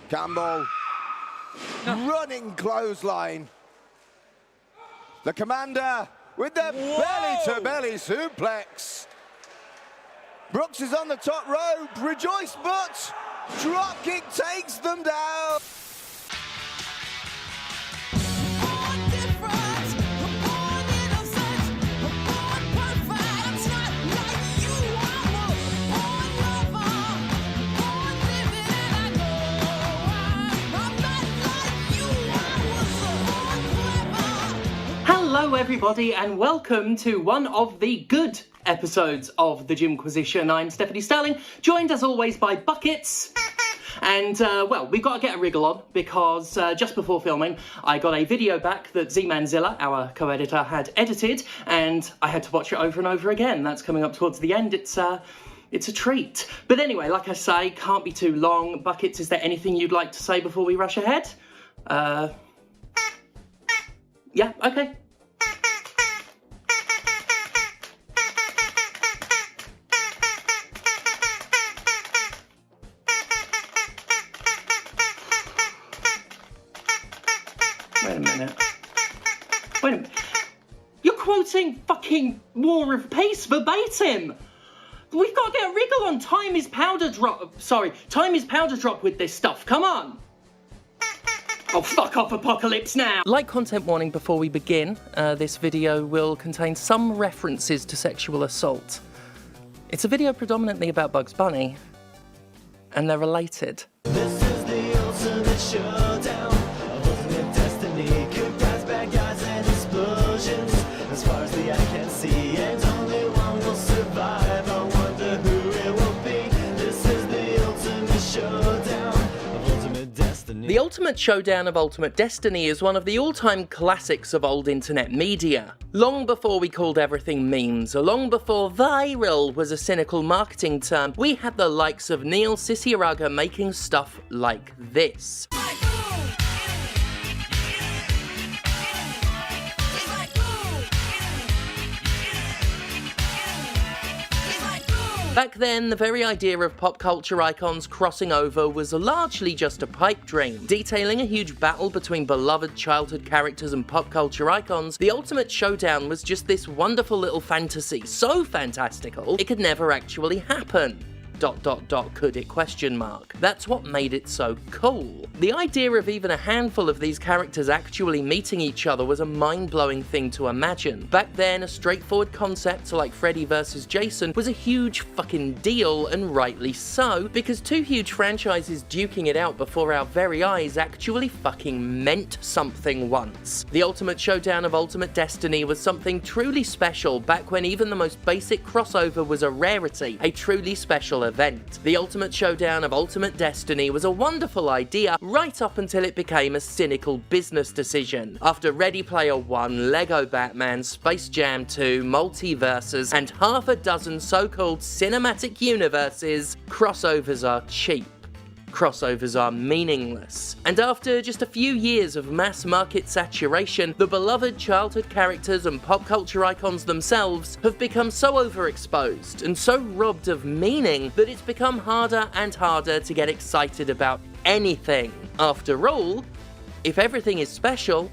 Campbell, running clothesline. The commander with the belly-to-belly suplex. Brooks is on the top rope. Rejoice, but drop kick takes them down. Hello everybody and welcome to one of the good episodes of the Jimquisition. I'm Stephanie Sterling, joined as always by Buckets. And, well, we've got to get a wriggle on because just before filming, I got a video back that Z-Manzilla, our co-editor, had edited, and I had to watch it over and over again. That's coming up towards the end. It's a treat. But anyway, like I say, can't be too long. Buckets, is there anything you'd like to say before we rush ahead? Yeah, okay. Wait a minute. You're quoting fucking War of Peace verbatim. We've got to get a wriggle on. Time is powder drop with this stuff. Come on. Oh, fuck off, Apocalypse Now! Like content warning before we begin, this video will contain some references to sexual assault. It's a video predominantly about Bugs Bunny, and they're related. This is the ultimate showdown of ultimate destiny. Good guys, bad guys, and explosions. As far as the eye can see, and only one will survive. I wonder who it will be. This is the ultimate showdown of ultimate destiny. The Ultimate Showdown of Ultimate Destiny is one of the all-time classics of old internet media. Long before we called everything memes, or long before viral was a cynical marketing term, we had the likes of Neil Cicierega making stuff like this. Back then, the very idea of pop culture icons crossing over was largely just a pipe dream. Detailing a huge battle between beloved childhood characters and pop culture icons, the Ultimate Showdown was just this wonderful little fantasy, so fantastical, it could never actually happen. ... could it ? That's what made it so cool. The idea of even a handful of these characters actually meeting each other was a mind-blowing thing to imagine. Back then, a straightforward concept like Freddy vs. Jason was a huge fucking deal, and rightly so, because two huge franchises duking it out before our very eyes actually fucking meant something once. The Ultimate Showdown of Ultimate Destiny was something truly special back when even the most basic crossover was a rarity, a truly special event. The Ultimate Showdown of Ultimate Destiny was a wonderful idea right up until it became a cynical business decision. After Ready Player One, Lego Batman, Space Jam 2, Multiverses, and half a dozen so-called cinematic universes, crossovers are cheap. Crossovers are meaningless. And after just a few years of mass market saturation, the beloved childhood characters and pop culture icons themselves have become so overexposed and so robbed of meaning that it's become harder and harder to get excited about anything. After all, if everything is special,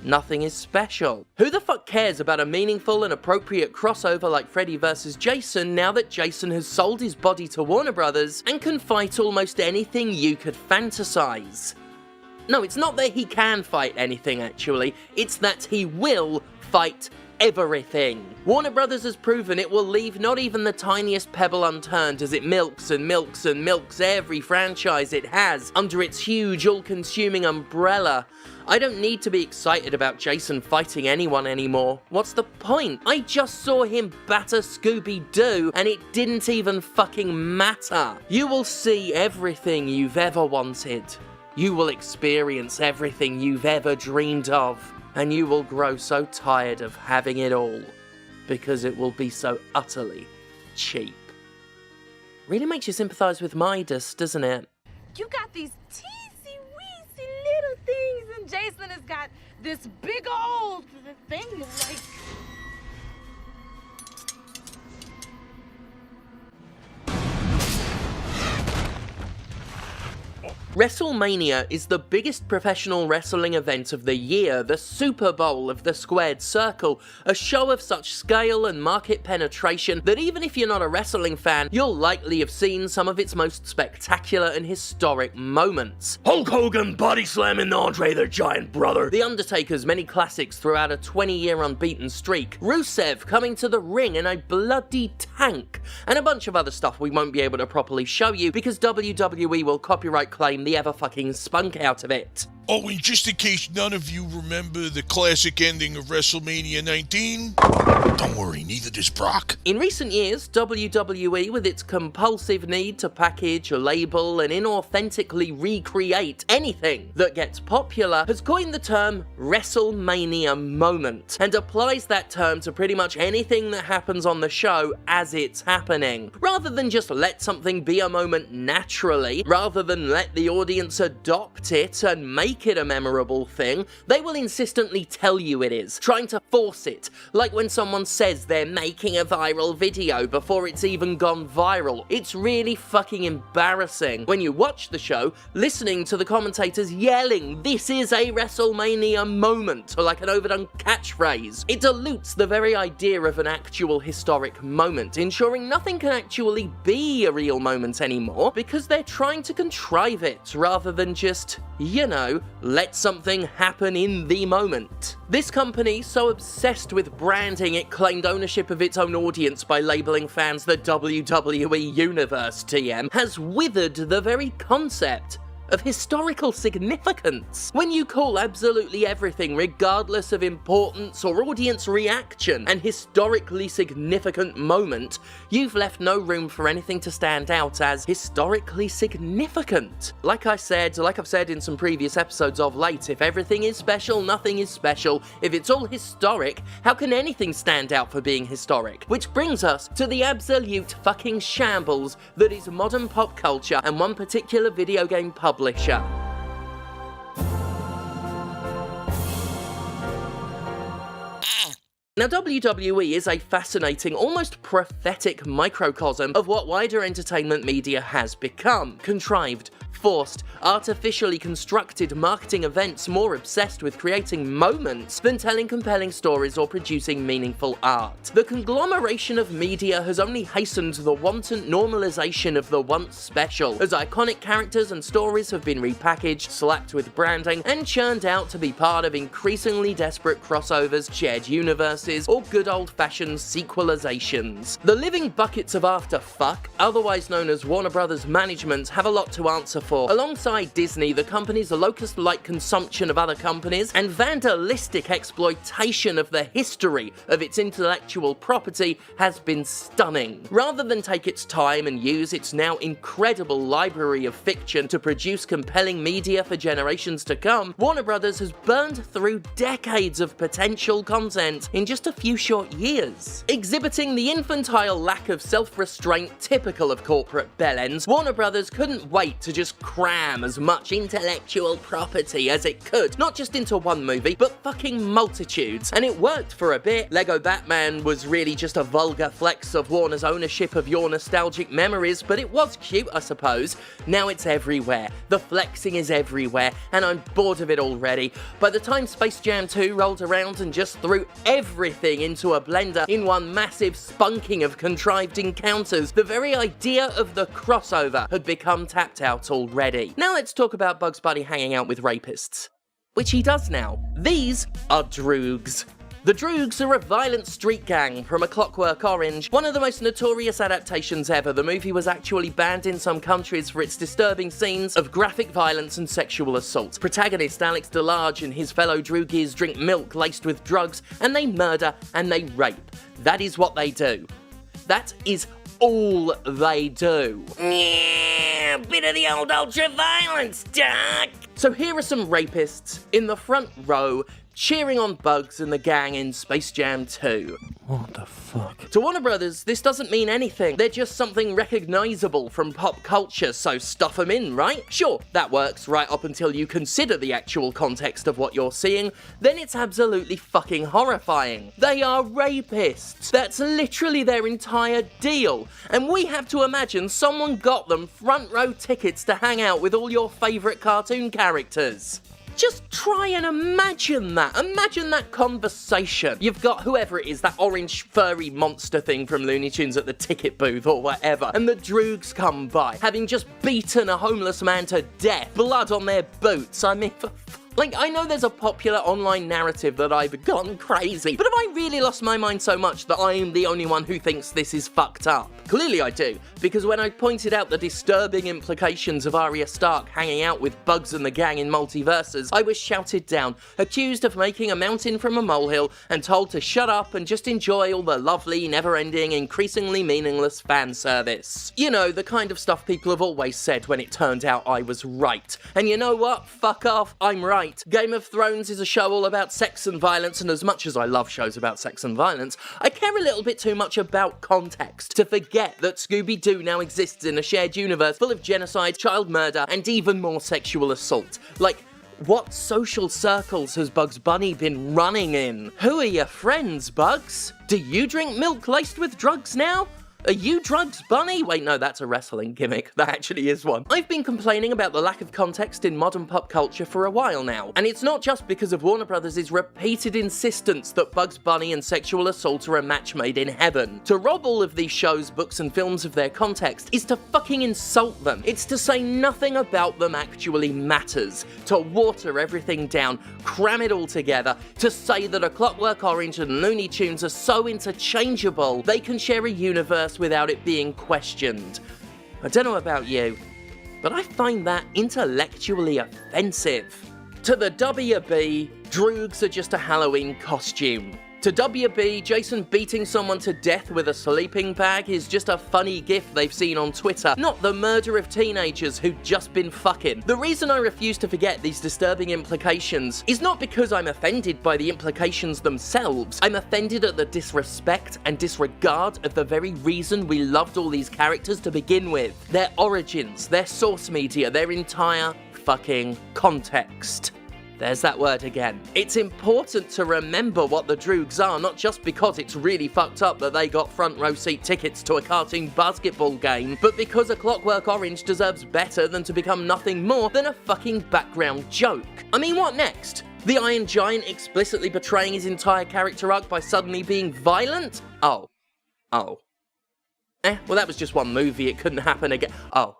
nothing is special. Who the fuck cares about a meaningful and appropriate crossover like Freddy vs. Jason now that Jason has sold his body to Warner Brothers and can fight almost anything you could fantasize? No, it's not that he can fight anything actually, it's that he will fight everything. Warner Brothers has proven it will leave not even the tiniest pebble unturned as it milks and milks and milks every franchise it has under its huge all-consuming umbrella. I don't need to be excited about Jason fighting anyone anymore. What's the point? I just saw him batter Scooby-Doo and it didn't even fucking matter. You will see everything you've ever wanted. You will experience everything you've ever dreamed of. And you will grow so tired of having it all, because it will be so utterly cheap. Really makes you sympathise with Midas, doesn't it? You got these teensy-weensy little things, and Jason has got this big old thing, like... WrestleMania is the biggest professional wrestling event of the year, the Super Bowl of the squared circle, a show of such scale and market penetration that even if you're not a wrestling fan, you'll likely have seen some of its most spectacular and historic moments. Hulk Hogan body slamming Andre the Giant Brother, The Undertaker's many classics throughout a 20-year unbeaten streak, Rusev coming to the ring in a bloody tank, and a bunch of other stuff we won't be able to properly show you because WWE will copyright claim the ever-fucking spunk out of it. Oh, and just in case none of you remember the classic ending of WrestleMania 19, don't worry, neither does Brock. In recent years, WWE, with its compulsive need to package, label, and inauthentically recreate anything that gets popular, has coined the term WrestleMania moment, and applies that term to pretty much anything that happens on the show as it's happening. Rather than just let something be a moment naturally, rather than let the audience adopt it and make it a memorable thing, they will insistently tell you it is, trying to force it, like when someone says they're making a viral video before it's even gone viral. It's really fucking embarrassing when you watch the show, listening to the commentators yelling, "This is a WrestleMania moment," or like an overdone catchphrase. It dilutes the very idea of an actual historic moment, ensuring nothing can actually be a real moment anymore, because they're trying to contrive it rather than just, you know, let something happen in the moment. This company, so obsessed with branding it claimed ownership of its own audience by labeling fans the WWE Universe TM, has withered the very concept of historical significance. When you call absolutely everything, regardless of importance or audience reaction, an historically significant moment, you've left no room for anything to stand out as historically significant. Like I've said in some previous episodes of late, if everything is special, nothing is special. If it's all historic, how can anything stand out for being historic? Which brings us to the absolute fucking shambles that is modern pop culture and one particular video game publisher. Now, WWE is a fascinating, almost prophetic microcosm of what wider entertainment media has become. Contrived, forced, artificially constructed marketing events more obsessed with creating moments than telling compelling stories or producing meaningful art. The conglomeration of media has only hastened the wanton normalization of the once special, as iconic characters and stories have been repackaged, slapped with branding, and churned out to be part of increasingly desperate crossovers, shared universes, or good old-fashioned sequelizations. The living buckets of afterfuck, otherwise known as Warner Brothers management, have a lot to answer for. Alongside Disney, the company's locust-like consumption of other companies and vandalistic exploitation of the history of its intellectual property has been stunning. Rather than take its time and use its now incredible library of fiction to produce compelling media for generations to come, Warner Brothers has burned through decades of potential content in just a few short years. Exhibiting the infantile lack of self-restraint typical of corporate bellends, Warner Brothers couldn't wait to just cram as much intellectual property as it could, not just into one movie, but fucking multitudes. And it worked for a bit. Lego Batman was really just a vulgar flex of Warner's ownership of your nostalgic memories, but it was cute, I suppose. Now it's everywhere. The flexing is everywhere, and I'm bored of it already. By the time Space Jam 2 rolled around and just threw everything into a blender in one massive spunking of contrived encounters, the very idea of the crossover had become tapped out already. Now let's talk about Bugs Bunny hanging out with rapists. Which he does now. These are Droogs. The Droogs are a violent street gang from A Clockwork Orange, one of the most notorious adaptations ever. The movie was actually banned in some countries for its disturbing scenes of graphic violence and sexual assault. Protagonist Alex DeLarge and his fellow Droogies drink milk laced with drugs, and they murder and they rape. That is what they do. That is all they do. Yeah, bit of the old ultra-violence, Doc. So here are some rapists in the front row cheering on Bugs and the gang in Space Jam 2. What the fuck? To Warner Brothers, this doesn't mean anything. They're just something recognisable from pop culture, so stuff them in, right? Sure, that works right up until you consider the actual context of what you're seeing, then it's absolutely fucking horrifying. They are rapists. That's literally their entire deal. And we have to imagine someone got them front row tickets to hang out with all your favourite cartoon characters. Just try and imagine that. Imagine that conversation. You've got whoever it is, that orange furry monster thing from Looney Tunes at the ticket booth or whatever, and the Droogs come by, having just beaten a homeless man to death, blood on their boots. I mean, like, I know there's a popular online narrative that I've gone crazy, but have I really lost my mind so much that I'm the only one who thinks this is fucked up? Clearly I do, because when I pointed out the disturbing implications of Arya Stark hanging out with Bugs and the gang in Multiverses, I was shouted down, accused of making a mountain from a molehill, and told to shut up and just enjoy all the lovely, never-ending, increasingly meaningless fan service. You know, the kind of stuff people have always said when it turned out I was right. And you know what? Fuck off, I'm right. Game of Thrones is a show all about sex and violence, and as much as I love shows about sex and violence, I care a little bit too much about context to forget that Scooby-Doo now exists in a shared universe full of genocide, child murder, and even more sexual assault. Like, what social circles has Bugs Bunny been running in? Who are your friends, Bugs? Do you drink milk laced with drugs now? Are you Drugs Bunny? Wait, no, that's a wrestling gimmick. That actually is one. I've been complaining about the lack of context in modern pop culture for a while now, and it's not just because of Warner Brothers' repeated insistence that Bugs Bunny and sexual assault are a match made in heaven. To rob all of these shows, books, and films of their context is to fucking insult them. It's to say nothing about them actually matters. To water everything down, cram it all together, to say that A Clockwork Orange and Looney Tunes are so interchangeable they can share a universe without it being questioned. I don't know about you, but I find that intellectually offensive. To the WB, Droogs are just a Halloween costume. To WB, Jason beating someone to death with a sleeping bag is just a funny gif they've seen on Twitter, not the murder of teenagers who'd just been fucking. The reason I refuse to forget these disturbing implications is not because I'm offended by the implications themselves. I'm offended at the disrespect and disregard of the very reason we loved all these characters to begin with. Their origins, their source media, their entire fucking context. There's that word again. It's important to remember what the Droogs are, not just because it's really fucked up that they got front row seat tickets to a cartoon basketball game, but because A Clockwork Orange deserves better than to become nothing more than a fucking background joke. I mean, what next? The Iron Giant explicitly betraying his entire character arc by suddenly being violent? Oh. Well that was just one movie, it couldn't happen again. Oh.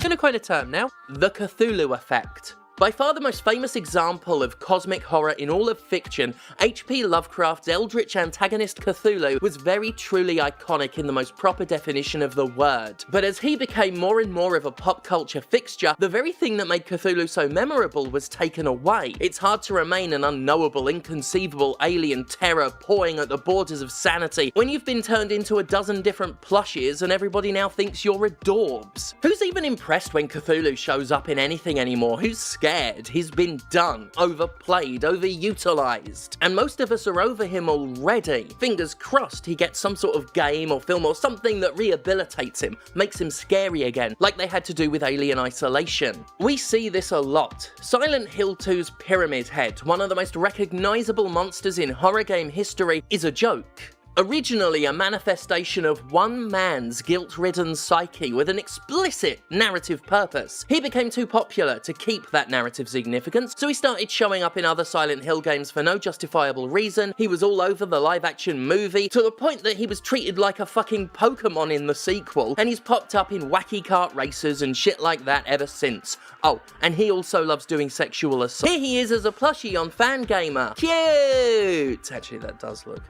Gonna coin a term now. The Cthulhu effect. By far the most famous example of cosmic horror in all of fiction, H.P. Lovecraft's eldritch antagonist Cthulhu was very truly iconic in the most proper definition of the word. But as he became more and more of a pop culture fixture, the very thing that made Cthulhu so memorable was taken away. It's hard to remain an unknowable, inconceivable alien terror pawing at the borders of sanity when you've been turned into a dozen different plushies and everybody now thinks you're adorbs. Who's even impressed when Cthulhu shows up in anything anymore? Who's scared? He's been done, overplayed, overutilized, and most of us are over him already. Fingers crossed he gets some sort of game or film or something that rehabilitates him, makes him scary again, like they had to do with Alien Isolation. We see this a lot. Silent Hill 2's Pyramid Head, one of the most recognizable monsters in horror game history, is a joke. Originally a manifestation of one man's guilt-ridden psyche with an explicit narrative purpose, he became too popular to keep that narrative significance, so he started showing up in other Silent Hill games for no justifiable reason. He was all over the live-action movie, to the point that he was treated like a fucking Pokemon in the sequel, and he's popped up in wacky kart races and shit like that ever since. Oh, and he also loves doing sexual assault. Here he is as a plushie on Fangamer. Cute! Actually, that does look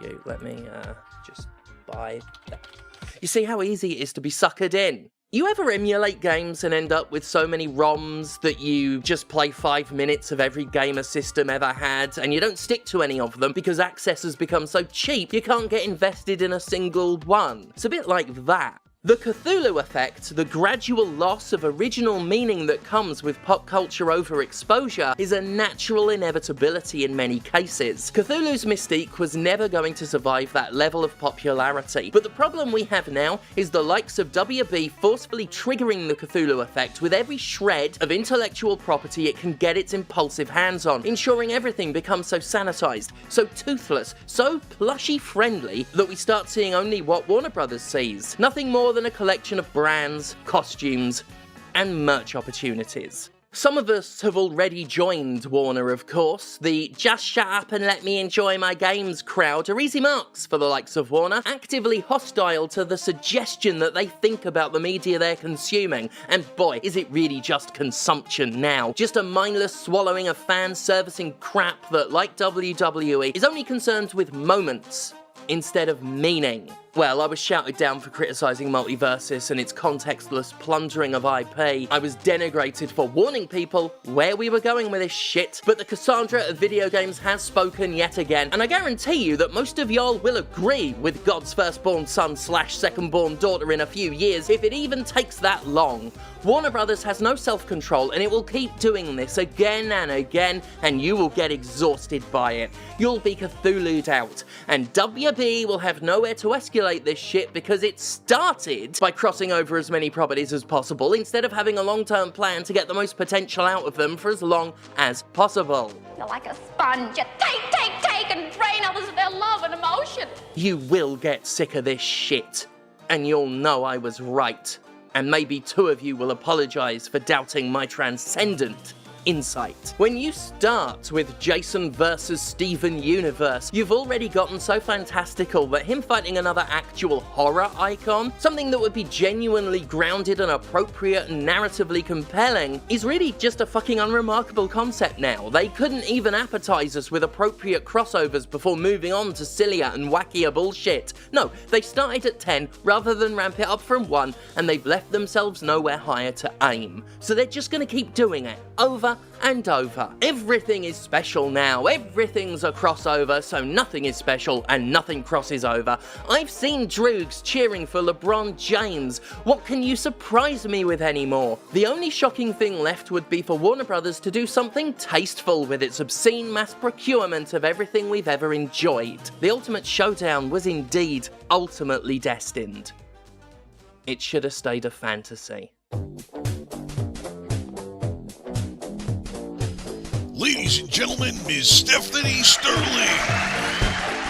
cute. Let me just buy that. You see how easy it is to be suckered in? You ever emulate games and end up with so many ROMs that you just play 5 minutes of every game a system ever had, and you don't stick to any of them because access has become so cheap you can't get invested in a single one? It's a bit like that. The Cthulhu effect, the gradual loss of original meaning that comes with pop culture overexposure, is a natural inevitability in many cases. Cthulhu's mystique was never going to survive that level of popularity, but the problem we have now is the likes of WB forcefully triggering the Cthulhu effect with every shred of intellectual property it can get its impulsive hands on, ensuring everything becomes so sanitized, so toothless, so plushy friendly that we start seeing only what Warner Brothers sees. Nothing more than a collection of brands, costumes, and merch opportunities. Some of us have already joined Warner, of course. The just shut up and let me enjoy my games crowd are easy marks for the likes of Warner, actively hostile to the suggestion that they think about the media they're consuming. And boy, is it really just consumption now. Just a mindless swallowing of fan-servicing crap that, like WWE, is only concerned with moments instead of meaning. Well, I was shouted down for criticising Multiversus and its contextless plundering of IP. I was denigrated for warning people where we were going with this shit. But the Cassandra of video games has spoken yet again, and I guarantee you that most of y'all will agree with God's firstborn son / secondborn daughter in a few years, if it even takes that long. Warner Brothers has no self-control, and it will keep doing this again and again, and you will get exhausted by it. You'll be Cthulhu'd out, and WB will have nowhere to escalate this shit because it started by crossing over as many properties as possible instead of having a long-term plan to get the most potential out of them for as long as possible. You're like a sponge. You take, and drain others of their love and emotion. You will get sick of this shit, and you'll know I was right. And maybe two of you will apologise for doubting my transcendent insight. When you start with Jason versus Steven universe, you've already gotten so fantastical that him fighting another actual horror icon, something that would be genuinely grounded and appropriate and narratively compelling, is really just a fucking unremarkable concept now. They couldn't even appetize us with appropriate crossovers before moving on to sillier and wackier bullshit. No, they started at 10 rather than ramp it up from 1, and they've left themselves nowhere higher to aim. So they're just gonna keep doing it, over and over. Everything is special now, everything's a crossover, so nothing is special and nothing crosses over. I've seen droogs cheering for LeBron James. What can you surprise me with anymore? The only shocking thing left would be for Warner Brothers to do something tasteful with its obscene mass procurement of everything we've ever enjoyed. The ultimate showdown was indeed ultimately destined. It should have stayed a fantasy. Ladies and gentlemen, Ms. Stephanie Sterling.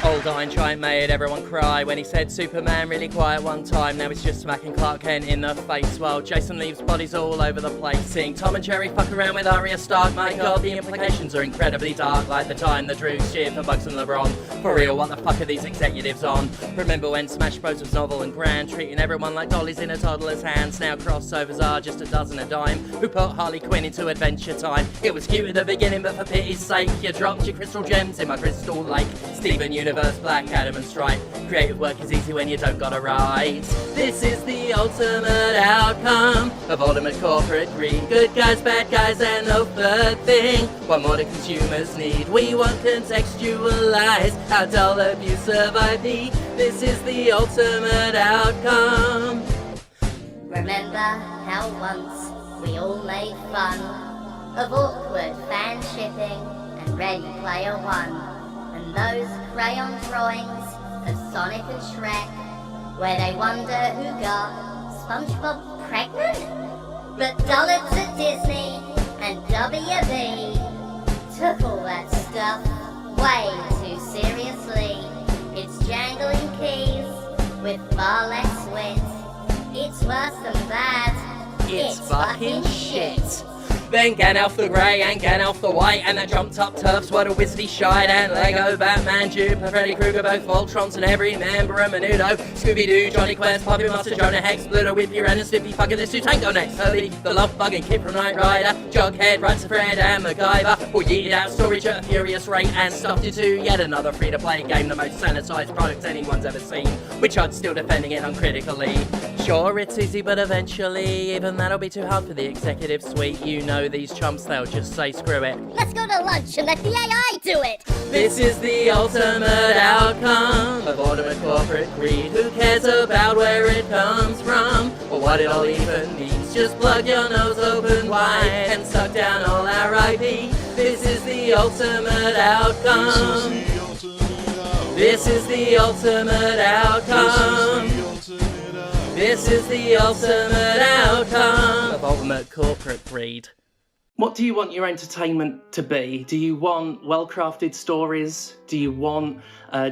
Old Iron Giant made everyone cry when he said Superman really quiet one time. Now he's just smacking Clark Kent in the face while Jason leaves bodies all over the place. Seeing Tom and Jerry fuck around with Arya Stark. My god, the implications are incredibly dark. Like the time the Drews cheered for Bugs and LeBron. For real, what the fuck are these executives on? Remember when Smash Bros was novel and grand, treating everyone like dollies in a toddler's hands. Now crossovers are just a dozen a dime. Who put Harley Quinn into Adventure Time? It was cute at the beginning, but for pity's sake, you dropped your crystal gems in my crystal lake. Steven Universe, Black Adam and Stripe. Creative work is easy when you don't gotta write. This is the ultimate outcome of ultimate corporate greed. Good guys, bad guys, and no third thing. What more do consumers need? We want contextualize how dull abuse of IP. This is the ultimate outcome. Remember how once we all made fun of awkward fan shipping and Ready Player One, and those crayon drawings of Sonic and Shrek, where they wonder who got SpongeBob pregnant? But dullards at Disney and WB took all that stuff way too seriously. It's jangling keys with far less wit. It's worse than that. It's fucking shit. Then Gandalf the Grey and Gandalf the White and the jumped up turfs were the Wizardy Shite and Lego, Batman, Jupiter, Freddy Krueger, both Voltrons and every member of Menudo, Scooby-Doo, Johnny Quest, Puppy Master, Jonah Hex, Pluto, Whippy, Ren and Snippy, fucking this two Tango next, Hurley, the Love Bug and Kid from Knight Rider, Jughead, Ransom Fred and MacGyver, all yeeted out storage at a furious rate and stuffed into yet another free-to-play game, the most sanitized product anyone's ever seen, which I'm still defending it uncritically. Sure, it's easy, but eventually, even that'll be too hard for the executive suite. You know these chumps, they'll just say screw it. Let's go to lunch and let the AI do it! This is the ultimate outcome of ultimate corporate greed. Who cares about where it comes from? What it all even means. Just plug your nose open wide and suck down all our IP. This is the ultimate outcome. This is the ultimate outcome. This is the ultimate outcome of ultimate corporate greed. What do you want your entertainment to be? Do you want well-crafted stories? Do you want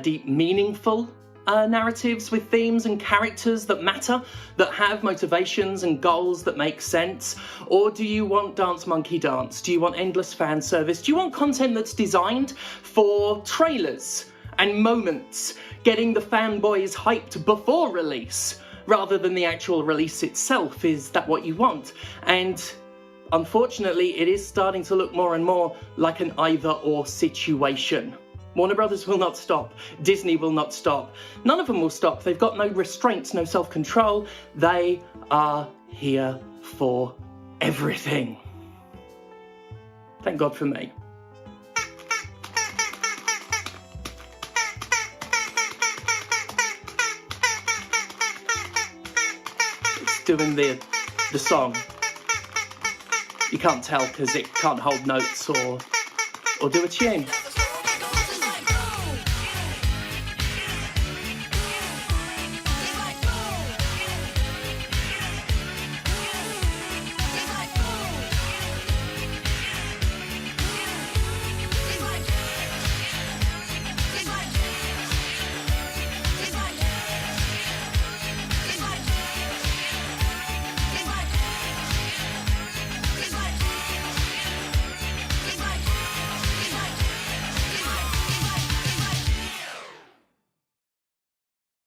deep, meaningful narratives with themes and characters that matter, that have motivations and goals that make sense? Or do you want dance monkey dance? Do you want endless fan service? Do you want content that's designed for trailers and moments, getting the fanboys hyped before release, rather than the actual release itself? Is that what you want? And unfortunately, it is starting to look more and more like an either-or situation. Warner Brothers will not stop. Disney will not stop. None of them will stop. They've got no restraints, no self-control. They are here for everything. Thank God for me. It's doing the song. You can't tell because it can't hold notes or do a tune.